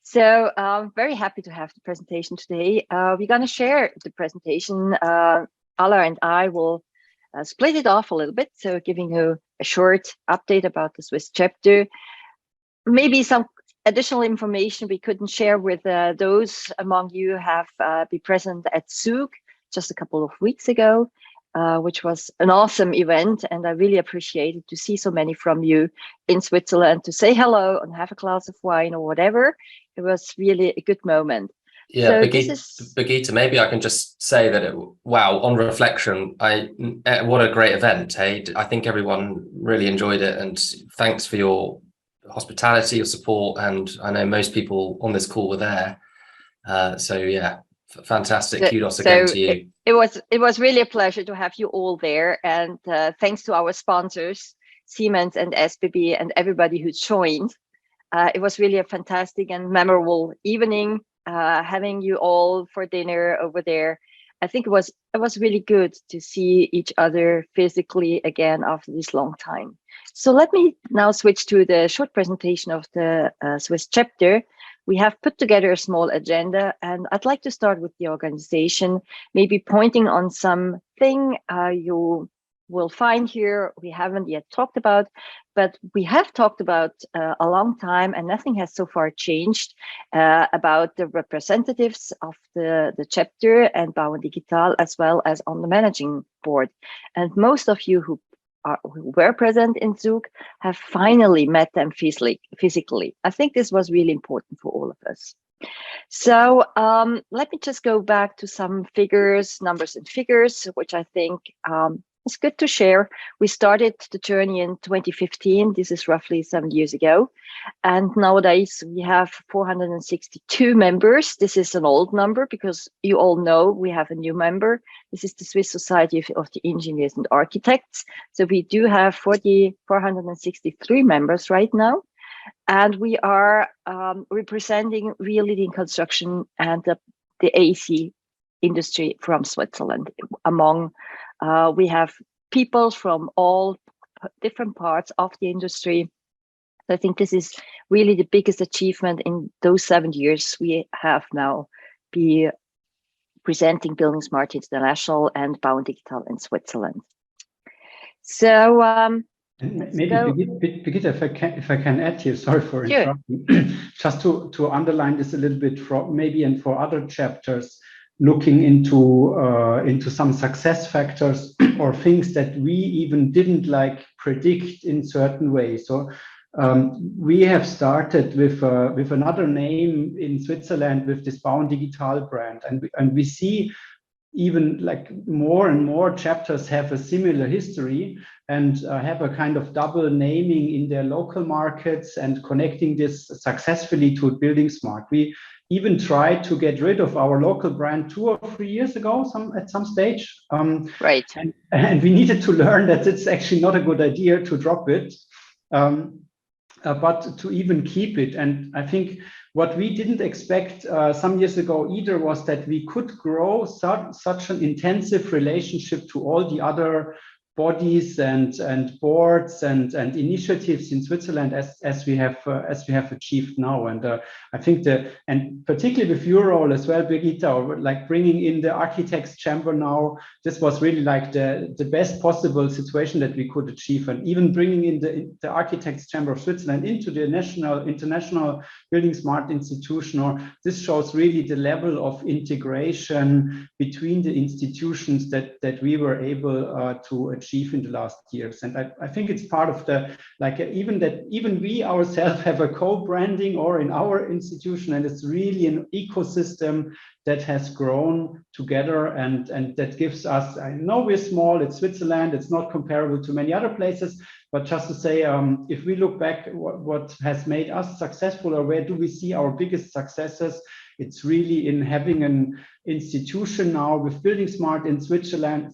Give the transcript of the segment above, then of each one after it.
So I'm very happy to have the presentation today. We're going to share the presentation. Ala and I will split it off a little bit, so giving you a short update about the Swiss chapter, maybe some additional information we couldn't share with those among you who have been present at Zug just a couple of weeks ago, which was an awesome event. And I really appreciated to see so many from you in Switzerland to say hello and have a glass of wine or whatever. It was really a good moment. Yeah, so Birgitta, maybe I can just say that, wow, on reflection, what a great event. Hey, I think everyone really enjoyed it, and thanks for your hospitality, your support, and I know most people on this call were there. So yeah, fantastic. Kudos again to you. It was really a pleasure to have you all there, and thanks to our sponsors, Siemens and SBB, and everybody who joined. It was really a fantastic and memorable evening. Having you all for dinner over there. I think it was really good to see each other physically again after this long time. So let me now switch to the short presentation of the Swiss chapter. We have put together a small agenda, and I'd like to start with the organization, maybe pointing on something you will find here we haven't yet talked about, but we have talked about a long time, and nothing has so far changed about the representatives of the chapter and Bauen Digital, as well as on the managing board. And most of you who were present in Zug have finally met them physically. I think this was really important for all of us. So let me just go back to some numbers and figures, which I think it's good to share. We started the journey in 2015. This is roughly 7 years ago. And nowadays we have 462 members. This is an old number because you all know we have a new member. This is the Swiss Society of the Engineers and Architects. So we do have 463 members right now. And we are representing really the construction and the AC industry from Switzerland. We have people from all different parts of the industry. So I think this is really the biggest achievement in those 7 years we have now be presenting buildingSMART International and Bauen Digital in Switzerland. So maybe Birgitta, if I can add here, sorry for interrupting, just to underline this a little bit maybe and for other chapters, looking into some success factors or things that we even didn't predict in certain ways. So we have started with another name in Switzerland with this Bauen Digital brand, and we see even more and more chapters have a similar history and have a kind of double naming in their local markets and connecting this successfully to buildingSMART. We even tried to get rid of our local brand 2 or 3 years ago at some stage. Right. And we needed to learn that it's actually not a good idea to drop it, but to even keep it. And I think what we didn't expect some years ago either was that we could grow such an intensive relationship to all the other bodies and boards and initiatives in Switzerland as we have achieved now. And I think and particularly with your role as well, Birgitta, bringing in the Architects Chamber now, this was really the best possible situation that we could achieve. And even bringing in the Architects Chamber of Switzerland into the international buildingSMART institution, this shows really the level of integration between the institutions that we were able to achieve in the last years. And I think it's part of even we ourselves have a co-branding or in our institution, and it's really an ecosystem that has grown together and that gives us, I know we're small, it's Switzerland, it's not comparable to many other places, but just to say, if we look back what has made us successful or where do we see our biggest successes, it's really in having an institution now with buildingSMART in Switzerland,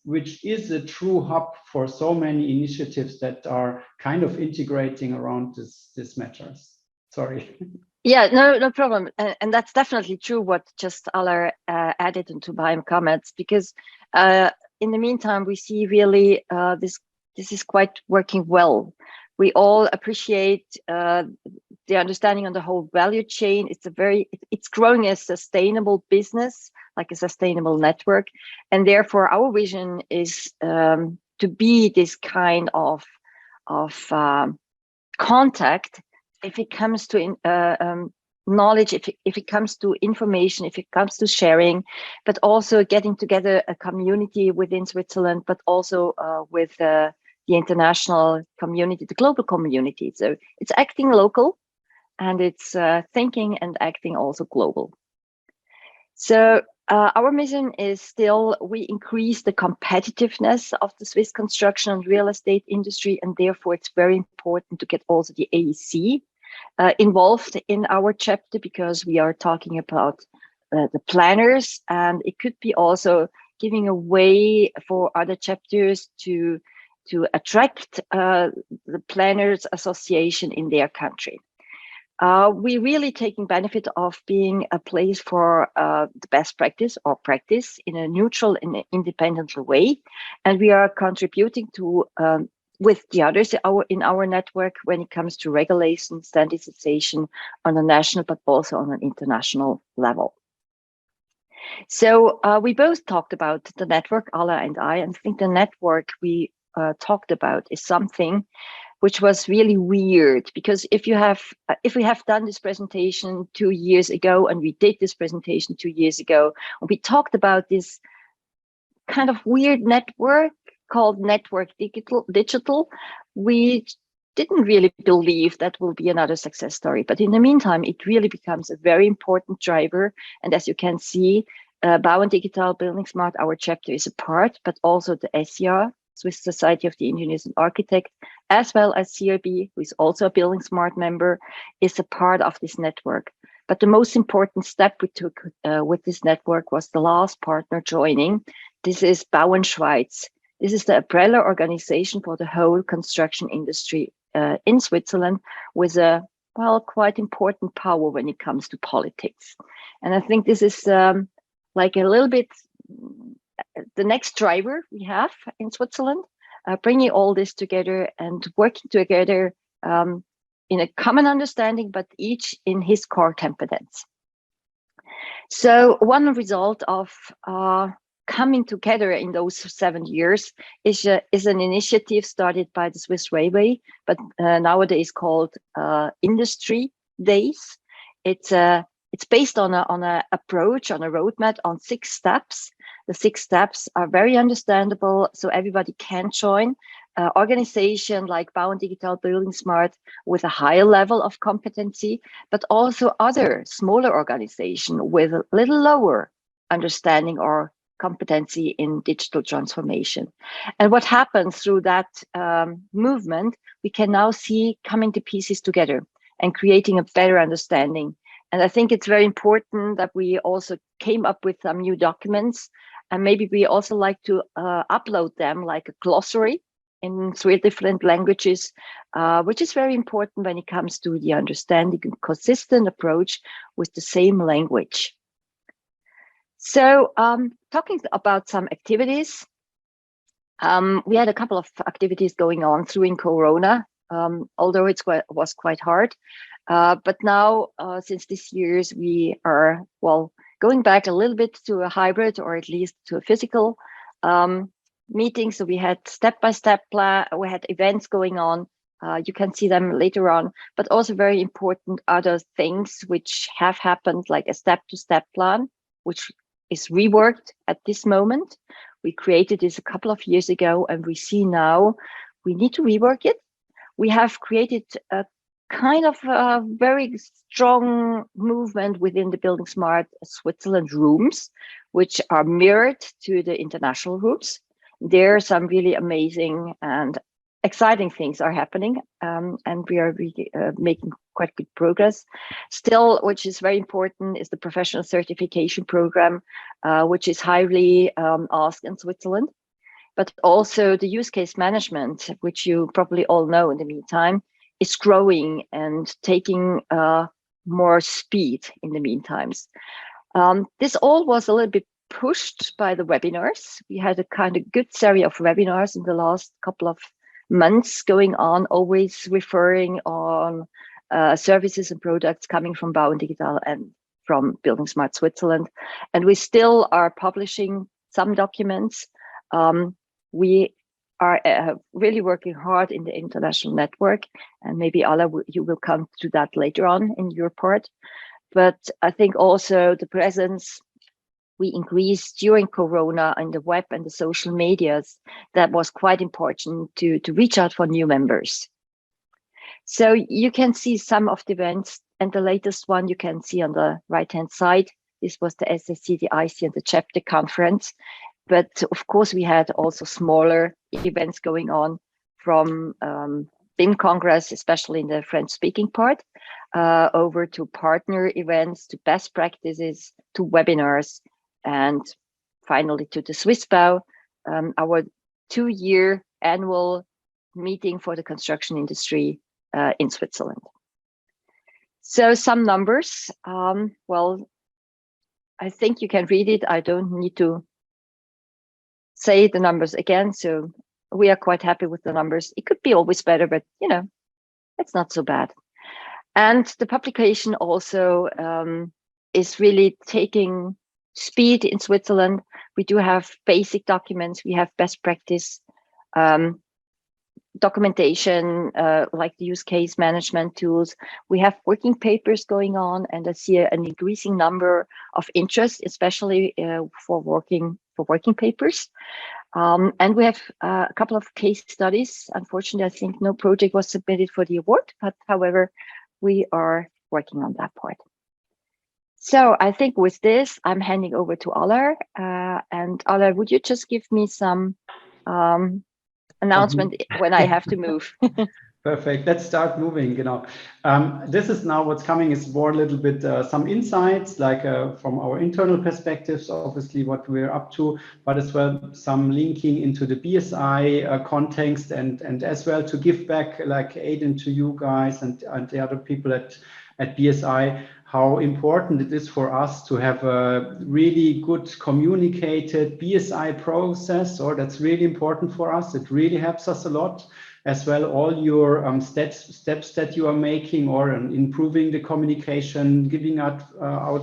which is a true hub for so many initiatives that are kind of integrating around this matters. Sorry. Yeah, no problem. And that's definitely true what just Ala added into my comments, because in the meantime, we see really this is quite working well. We all appreciate the understanding on the whole value chain. It's growing as sustainable business, like a sustainable network. And therefore our vision is to be this kind of contact if it comes to knowledge, if it comes to information, if it comes to sharing, but also getting together a community within Switzerland, but also with the international community, the global community. So it's acting local, and it's thinking and acting also global. So our mission is still, we increase the competitiveness of the Swiss construction and real estate industry, and therefore it's very important to get also the AEC involved in our chapter, because we are talking about the planners, and it could be also giving a way for other chapters to attract the planners association in their country. We really taking benefit of being a place for the best practice or practice in a neutral and independent way, and we are contributing to with the others in our network when it comes to regulation, standardization on a national, but also on an international level. So we both talked about the network, Ala and I think the network we talked about is something which was really weird, because if we have done this presentation 2 years ago, and we did this presentation 2 years ago, and we talked about this kind of weird network called Network Digital, we didn't really believe that will be another success story. But in the meantime, it really becomes a very important driver. And as you can see, Bau und Digital, buildingSMART, our chapter is a part, but also the SCR, Swiss Society of the Engineers and Architects, as well as CRB, who is also a buildingSMART member, is a part of this network. But the most important step we took with this network was the last partner joining. This is Bau und Schweiz. This is the umbrella organization for the whole construction industry in Switzerland, with a, well, quite important power when it comes to politics. And I think this is like a little bit the next driver we have in Switzerland, bringing all this together and working together in a common understanding, but each in his core competence. So one result of coming together in those 7 years is an initiative started by the Swiss Railway, but nowadays called Industry Days. It's based on a approach, on a roadmap, on 6 steps. The 6 steps are very understandable, so everybody can join. Organization like Bau und Digital, buildingSMART, with a higher level of competency, but also other smaller organizations with a little lower understanding or competency in digital transformation. And what happens through that movement, we can now see coming to pieces together and creating a better understanding. And I think it's very important that we also came up with some new documents, and maybe we also like to upload them like a glossary in 3 different languages, which is very important when it comes to the understanding and consistent approach with the same language. So talking about some activities, we had a couple of activities going on through Corona, although it was quite hard. But now, since this year, we are, well, going back a little bit to a hybrid, or at least to a physical meeting. So we had step-by-step plan, we had events going on. You can see them later on, but also very important other things which have happened, like a step-to-step plan, which is reworked at this moment. We created this a couple of years ago, and we see now we need to rework it. We have created a kind of a very strong movement within the buildingSMART Switzerland rooms, which are mirrored to the international rooms. There are some really amazing and exciting things are happening, and we are really making quite good progress. Still, which is very important, is the professional certification program, which is highly asked in Switzerland, but also the use case management, which you probably all know in the meantime, is growing and taking more speed in the meantimes. This all was a little bit pushed by the webinars. We had a kind of good series of webinars in the last couple of months going on, always referring on services and products coming from Bau und Digital and from buildingSMART Switzerland. And we still are publishing some documents. We are really working hard in the international network, and maybe Ala, you will come to that later on in your part. But I think also the presence we increased during Corona on the web and the social medias, that was quite important to reach out for new members. So you can see some of the events, and the latest one you can see on the right-hand side. This was the SSC, the IC, and the chapter conference. But of course, we had also smaller events going on, from BIM Congress, especially in the French-speaking part, over to partner events, to best practices, to webinars, and finally to the Swiss Bau, our 2-year annual meeting for the construction industry in Switzerland. So some numbers. Well, I think you can read it. I don't need to say the numbers again. So we are quite happy with the numbers. It could be always better, but you know, it's not so bad. And the publication also is really taking speed in Switzerland. We do have basic documents. We have best practice documentation, like the use case management tools. We have working papers going on, and I see an increasing number of interest, especially for working papers. And we have a couple of case studies. Unfortunately, I think no project was submitted for the award, but however, we are working on that part. So I think with this, I'm handing over to Aller. And Aller, would you just give me some announcement when I have to move? Perfect. Let's start moving. You know, this is now what's coming is more a little bit some insights, like from our internal perspectives, obviously what we're up to, but as well some linking into the BSI context, and as well to give back, like Aiden, to you guys and the other people at BSI, how important it is for us to have a really good communicated BSI process, or that's really important for us. It really helps us a lot. As well, all your steps that you are making, or improving the communication, giving out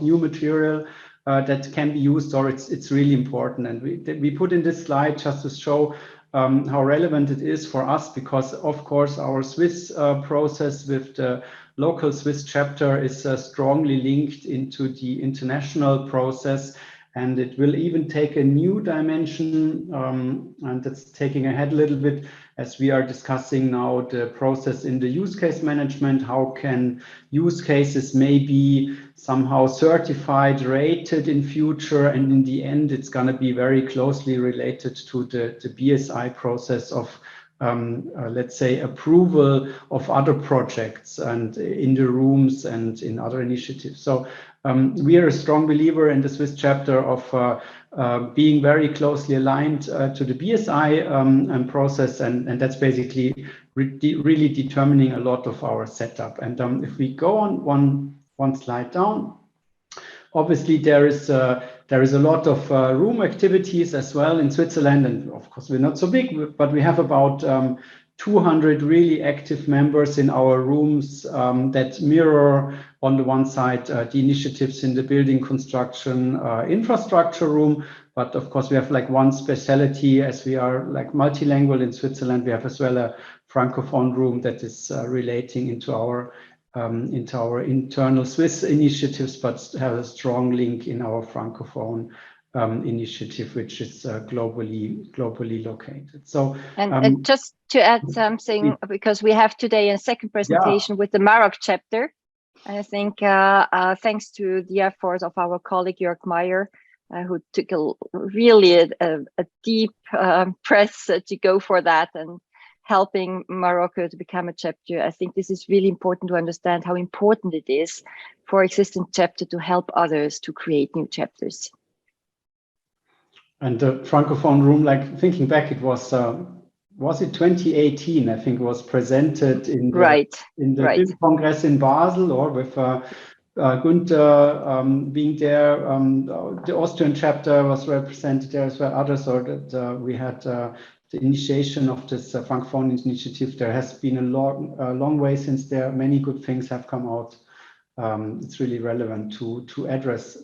new material that can be used, or it's really important. And we put in this slide just to show how relevant it is for us, because of course our Swiss process with the local Swiss chapter is strongly linked into the international process. And it will even take a new dimension, and that's taking ahead a little bit, as we are discussing now the process in the use case management. How can use cases maybe somehow certified, rated in future, and in the end it's going to be very closely related to the BSI process of let's say approval of other projects and in the rooms and in other initiatives. So we are a strong believer in the Swiss chapter of being very closely aligned to the BSI process, and that's basically really determining a lot of our setup. And if we go on one slide down, obviously there is a lot of room activities as well in Switzerland, and of course we're not so big, but we have about 200 really active members in our rooms that mirror on the one side the initiatives in the building construction infrastructure room. But of course we have like one specialty, as we are like multilingual in Switzerland. We have as well a francophone room that is relating into our internal Swiss initiatives, but have a strong link in our francophone initiative, which is globally located. So and just to add something, because we have today a second presentation with the Maroc chapter, and I think thanks to the effort of our colleague Jörg Meyer, who took really a deep press to go for that and helping Morocco to become a chapter. I think this is really important to understand how important it is for existing chapter to help others to create new chapters. And the francophone room, like thinking back, it was it 2018? I think it was presented in the BIM Congress in Basel, or with Günther being there. The Austrian chapter was represented there as well. Others, or that we had initiation of this Francophone initiative, there has been a long way since there many good things have come out. It's really relevant to address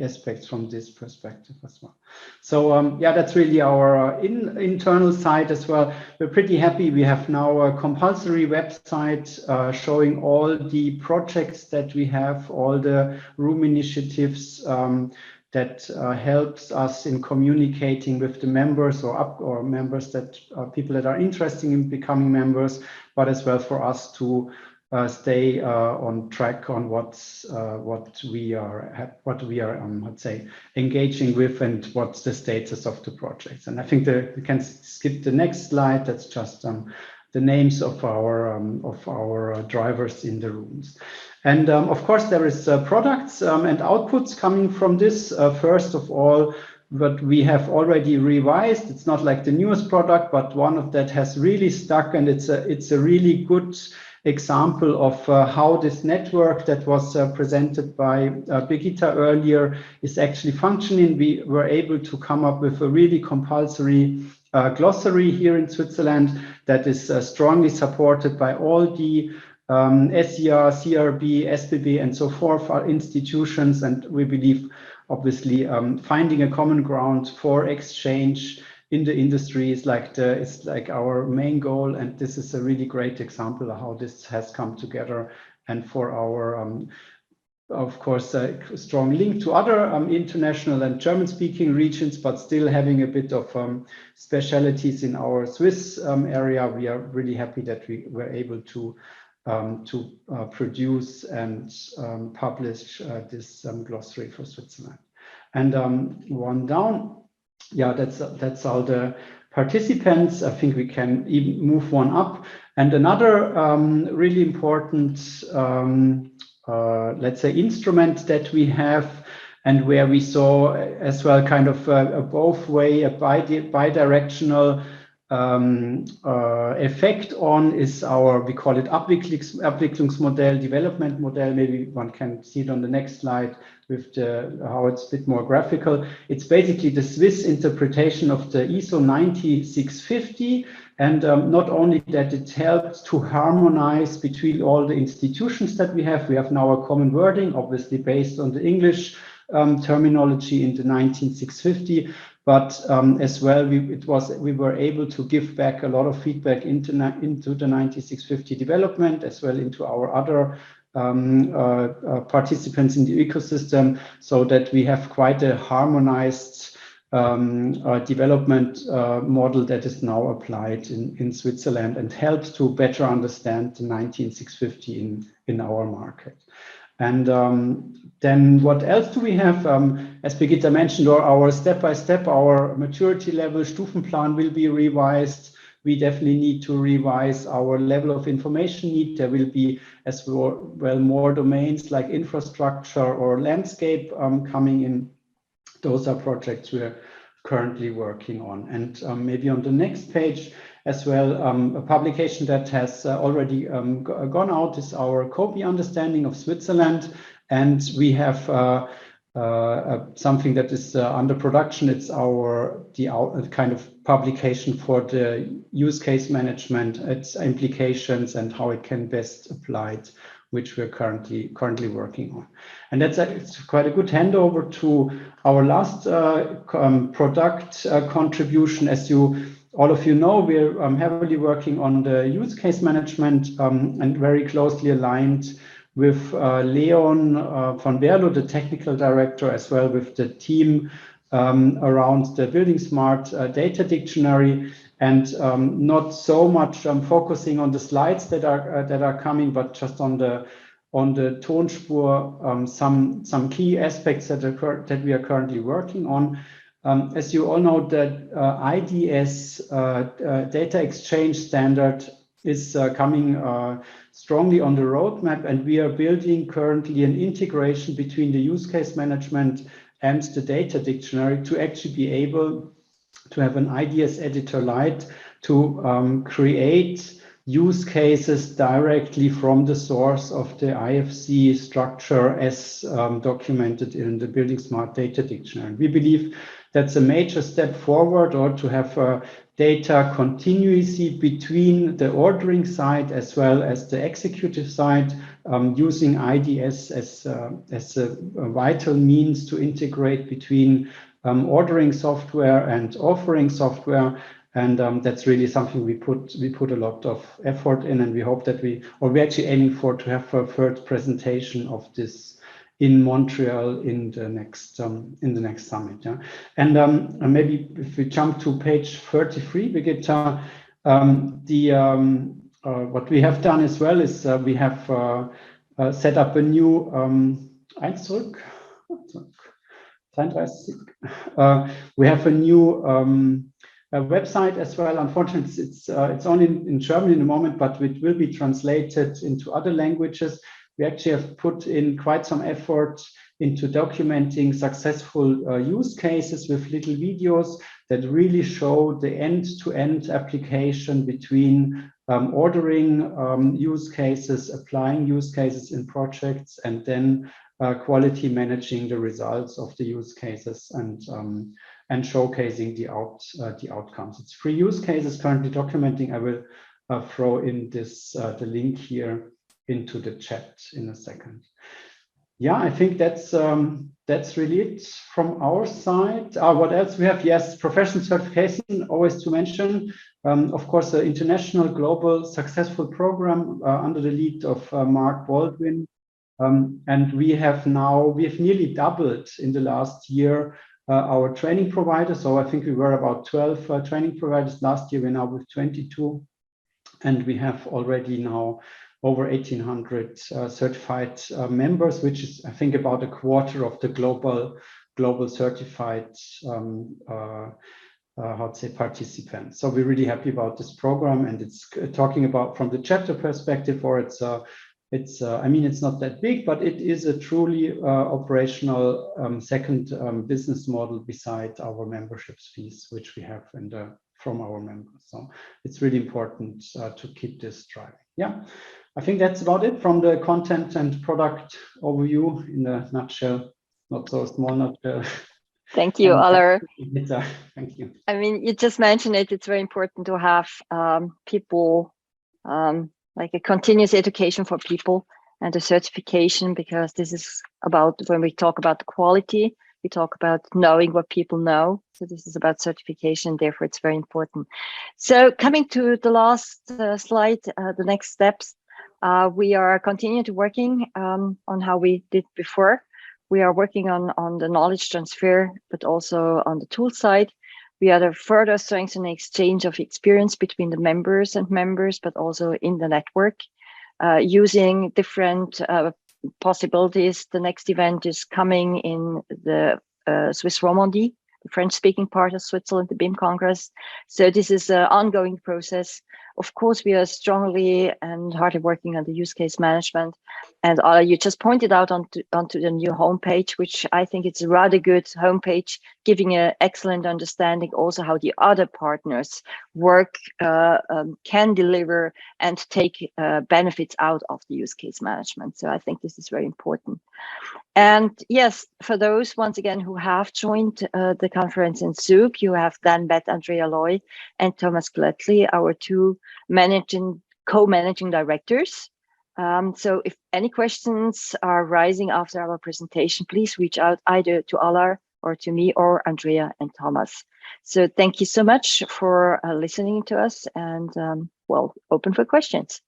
aspects from this perspective as well. So yeah, that's really our internal side as well. We're pretty happy. We have now a compulsory website showing all the projects that we have, all the room initiatives that helps us in communicating with the members or members that people that are interested in becoming members, but as well for us to stay on track on what we are let's say engaging with and what's the status of the projects. And I think we can skip the next slide. That's just the names of our drivers in the rooms. And of course there is products and outputs coming from this. First of all, what we have already revised, it's not like the newest product, but one of that has really stuck, and it's a really good example of how this network that was presented by Birgitta earlier is actually functioning. We were able to come up with a really compulsory glossary here in Switzerland that is strongly supported by all the SCR, CRB, SBB, and so forth institutions, and we believe obviously finding a common ground for exchange in the industry is like our main goal, and this is a really great example of how this has come together. And for our of course a strong link to other international and German-speaking regions, but still having a bit of specialities in our Swiss area, we are really happy that we were able to produce and publish this glossary for Switzerland. And one down. Yeah, that's all the participants. I think we can even move one up. And another really important, let's say, instrument that we have, and where we saw as well kind of a both way, a bidirectional effect on is we call it Abwicklungsmodell, development model. Maybe one can see it on the next slide with how it's a bit more graphical. It's basically the Swiss interpretation of the ISO 9650. And not only that, it helps to harmonize between all the institutions that we have. We have now a common wording, obviously based on the English terminology in the 19650. But as well, we were able to give back a lot of feedback into the 9650 development, as well into our other participants in the ecosystem, so that we have quite a harmonized development model that is now applied in Switzerland and helps to better understand the 19650 in our market. And then what else do we have? As Birgitta mentioned, our step-by-step, our maturity level Stufenplan will be revised. We definitely need to revise our level of information need. There will be as well more domains like infrastructure or landscape coming in. Those are projects we're currently working on. And maybe on the next page as well, a publication that has already gone out is our COBE understanding of Switzerland. And we have something that is under production. It's the kind of publication for the use case management, its implications, and how it can best apply it, which we're currently working on. And it's quite a good handover to our last product contribution. As all of you know, we're heavily working on the use case management and very closely aligned with Leon van Berlo, the technical director, as well with the team around the buildingSMART data dictionary, and not so much focusing on the slides that are coming, but just on the Tonspur, some key aspects that we are currently working on. As you all know, the IDS data exchange standard is coming strongly on the roadmap, and we are building currently an integration between the use case management and the data dictionary to actually be able to have an IDS editor lite to create use cases directly from the source of the IFC structure as documented in the buildingSMART data dictionary. We believe that's a major step forward, or to have data continuity between the ordering side as well as the executive side, using IDS as a vital means to integrate between ordering software and offering software. And that's really something we put a lot of effort in, and we hope that we're actually aiming for to have a third presentation of this in Montreal in the next summit. Yeah? And maybe if we jump to page 33, Birgitta, what we have done as well is we have set up a new we have a new website as well. Unfortunately, it's only in German in the moment, but it will be translated into other languages. We actually have put in quite some effort into documenting successful use cases with little videos that really show the end-to-end application between ordering use cases, applying use cases in projects, and then quality managing the results of the use cases and showcasing the outcomes. It's 3 use cases currently documenting. I will throw in the link here into the chat in a second. Yeah, I think that's really it from our side. What else we have? Yes, professional certification, always to mention. Of course, an international, global, successful program under the lead of Mark Baldwin. And we have nearly doubled in the last year our training providers. So I think we were about 12 training providers last year. We're now with 22, and we have already now over 1,800 certified members, which is, I think, about a quarter of the global certified participants. So we're really happy about this program, and it's talking about from the chapter perspective, or I mean, it's not that big, but it is a truly operational second business model beside our memberships fees, which we have from our members. So it's really important to keep this driving. Yeah, I think that's about it from the content and product overview in a nutshell, not so small nutshell. Thank you, Aller. Thank you. I mean, you just mentioned it. It's very important to have people, like a continuous education for people and a certification, because this is about, when we talk about quality, we talk about knowing what people know. So this is about certification, therefore it's very important. So coming to the last slide, the next steps, we are continuing to working on how we did before. We are working on the knowledge transfer, but also on the tool side. We are further strengthening exchange of experience between the members, but also in the network, using different possibilities. The next event is coming in the Swiss Romandie, the French-speaking part of Switzerland, the BIM Congress. So this is an ongoing process. Of course, we are strongly and hardly working on the use case management. And you just pointed out onto the new homepage, which I think it's a rather good homepage, giving an excellent understanding also how the other partners work, can deliver and take benefits out of the use case management. So I think this is very important. And yes, for those, once again, who have joined the conference in Zug, you have then met Andrea Loy and Thomas Glettley, our 2 co-managing directors. So if any questions are rising after our presentation, please reach out either to Aller or to me or Andrea and Thomas. So thank you so much for listening to us, and well, open for questions.